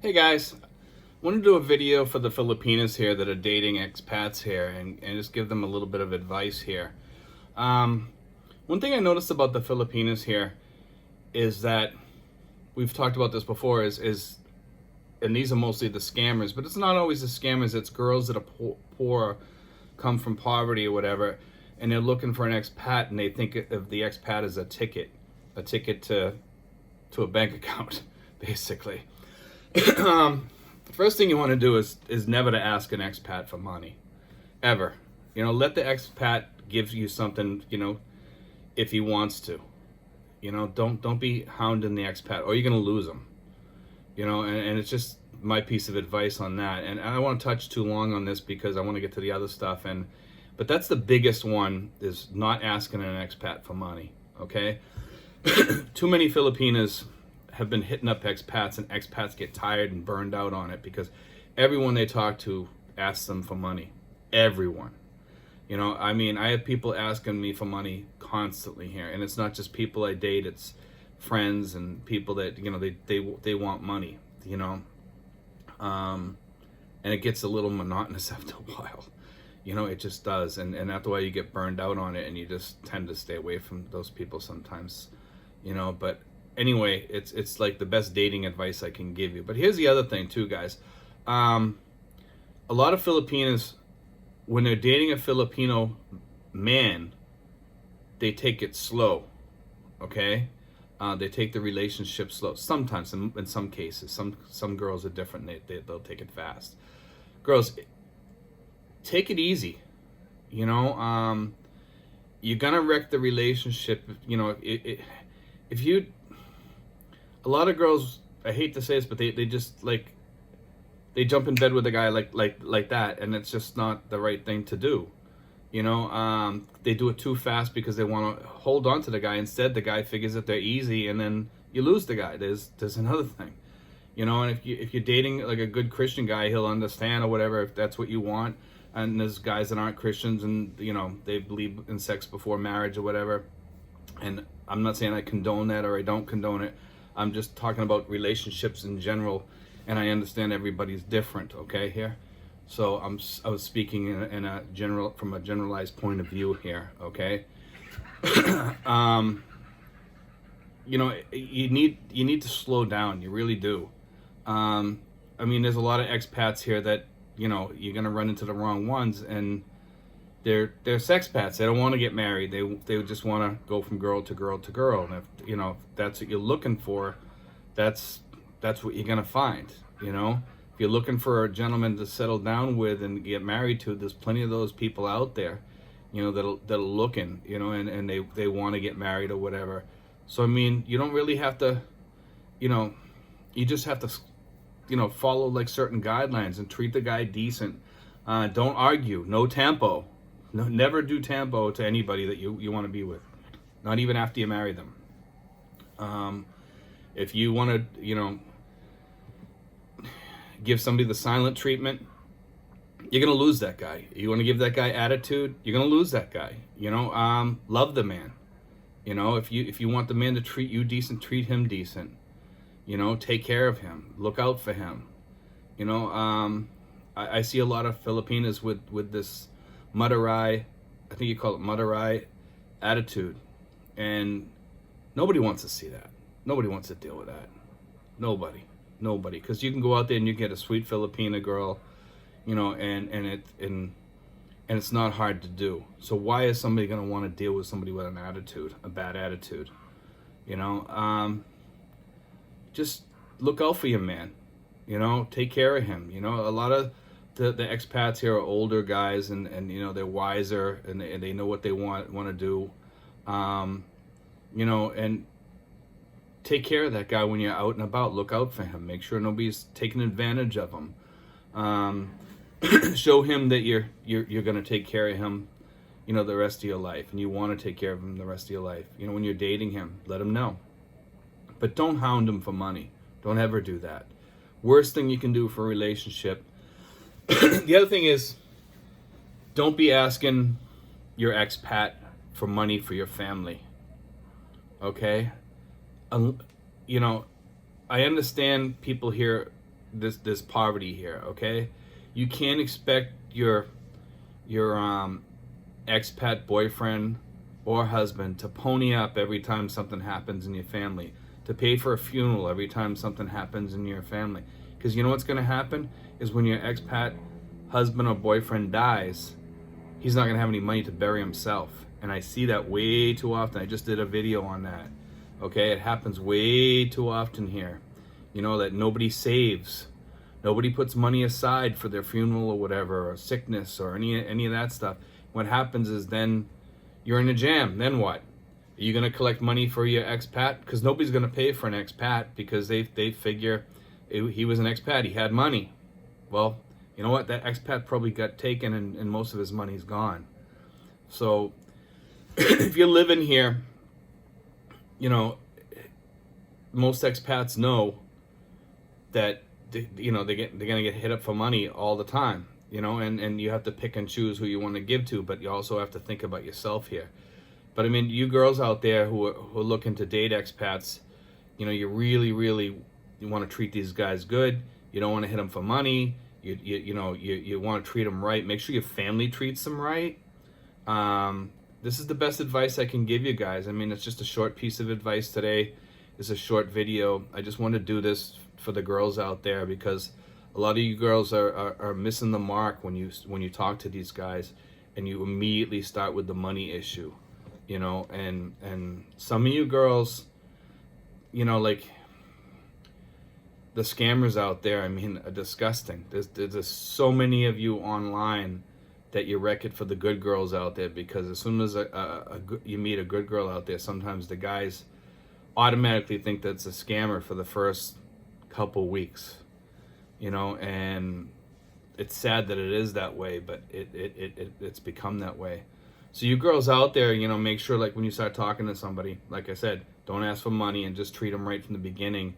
Hey guys, I want to do a video for the Filipinas here that are dating expats here and just give them a little bit of advice here. One thing I noticed about the Filipinas here is that we've talked about this before is and these are mostly the scammers, but it's not always the scammers. It's girls that are poor, come from poverty or whatever, and they're looking for an expat and they think of the expat as a ticket to a bank account, basically. First thing you want to do is never to ask an expat for money, ever. Let the expat give you something, if he wants to. Don't be hounding the expat, or you're gonna lose him. And it's just my piece of advice on that. And I don't want to touch too long on this because I want to get to the other stuff. But that's the biggest one, is not asking an expat for money. Okay, too many Filipinas have been hitting up expats, and expats get tired and burned out on it because everyone they talk to asks them for money. Everyone. I have people asking me for money constantly here, and it's not just people I date, it's friends and people that, they want money, and it gets a little monotonous after a while. It just does, and after a while you get burned out on it, and you just tend to stay away from those people sometimes, but anyway, it's like the best dating advice I can give you. But here's the other thing too, guys. A lot of Filipinos, when they're dating a Filipino man, they take it slow. Okay, they take the relationship slow. Sometimes, in some cases, some girls are different. They'll take it fast. Girls, take it easy. You're gonna wreck the relationship. If you, a lot of girls, I hate to say this, but they just they jump in bed with a guy like that, and it's just not the right thing to do. They do it too fast because they want to hold on to the guy. Instead, the guy figures that they're easy, and then you lose the guy. There's another thing, and if you're dating like a good Christian guy, he'll understand or whatever if that's what you want. And there's guys that aren't Christians, and they believe in sex before marriage or whatever. And I'm not saying I condone that or I don't condone it. I'm just talking about relationships in general, and I understand everybody's different. Okay, here, so I was speaking in a general, from a generalized point of view here. Okay, you need to slow down. You really do. There's a lot of expats here that you're gonna run into the wrong ones, and they're sexpats. They don't want to get married. They just want to go from girl to girl to girl. And if that's what you're looking for, that's what you're gonna find. If you're looking for a gentleman to settle down with and get married to, there's plenty of those people out there, that'll looking, and they want to get married or whatever. So you don't really have to, you just have to, follow like certain guidelines and treat the guy decent. Don't argue. No tampo. No, never do tampo to anybody that you want to be with, not even after you marry them. If you want to, give somebody the silent treatment, you're gonna lose that guy. You want to give that guy attitude, you're gonna lose that guy. Love the man. If you want the man to treat you decent, treat him decent. Take care of him. Look out for him. I see a lot of Filipinas with this Madaray, I think you call it Madaray attitude, and nobody wants to see that. Nobody wants to deal with that. Nobody, because you can go out there and you get a sweet Filipina girl, and it's not hard to do. So why is somebody going to want to deal with somebody with an attitude, a bad attitude? Just look out for your man. Take care of him. A lot of the expats here are older guys, and they're wiser, and they know what they want to do. And take care of that guy when you're out and about. Look out for him. Make sure nobody's taking advantage of him. Show him that you're going to take care of him, the rest of your life, and you want to take care of him the rest of your life. When you're dating him, let him know. But don't hound him for money. Don't ever do that. Worst thing you can do for a relationship. The other thing is, don't be asking your expat for money for your family. Okay? I understand people here this poverty here. Okay, you can't expect your expat boyfriend or husband to pony up every time something happens in your family, to pay for a funeral every time something happens in your family. Because you know what's going to happen is when your expat husband or boyfriend dies, he's not going to have any money to bury himself. And I see that way too often. I just did a video on that. Okay, it happens way too often here. You know, that nobody saves. Nobody puts money aside for their funeral or whatever, or sickness or any of that stuff. What happens is then you're in a jam. Then what? Are you going to collect money for your expat? Because nobody's going to pay for an expat because they figure he was an expat. He had money. Well, you know what? That expat probably got taken and most of his money's gone. So if you're living here, you know, most expats know that they're gonna get hit up for money all the time, you know, and you have to pick and choose who you want to give to, but you also have to think about yourself here. But I mean, you girls out there who are looking to date expats, you know, you really you want to treat these guys good. You don't want to hit them for money. You want to treat them right. Make sure your family treats them right. This is the best advice I can give you guys. I mean, it's just a short piece of advice today. It's a short video. I just want to do this for the girls out there because a lot of you girls are missing the mark when you talk to these guys and you immediately start with the money issue, you know, and some of you girls, you know, like the scammers out there, I mean, are disgusting. There's so many of you online that you wreck it for the good girls out there, because as soon as you meet a good girl out there, sometimes the guys automatically think that's a scammer for the first couple weeks, you know, and it's sad that it is that way, but it's become that way. So you girls out there, you know, make sure, like, when you start talking to somebody, like I said, don't ask for money and just treat them right from the beginning.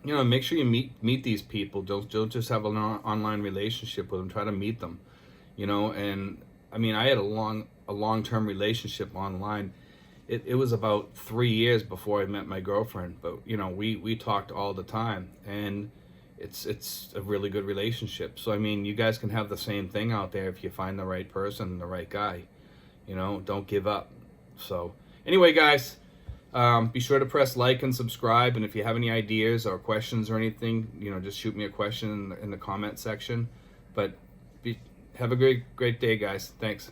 You know, make sure you meet these people. Don't just have an online relationship with them. Try to meet them, you know. And I mean, I had a long-term relationship online. It was about 3 years before I met my girlfriend, but you know, we talked all the time, and it's a really good relationship. So I mean, you guys can have the same thing out there if you find the right person, the right guy. You know, don't give up. So anyway, guys. Be sure to press like and subscribe, and if you have any ideas or questions or anything, you know, just shoot me a question in the comment section. But have a great day, guys. Thanks.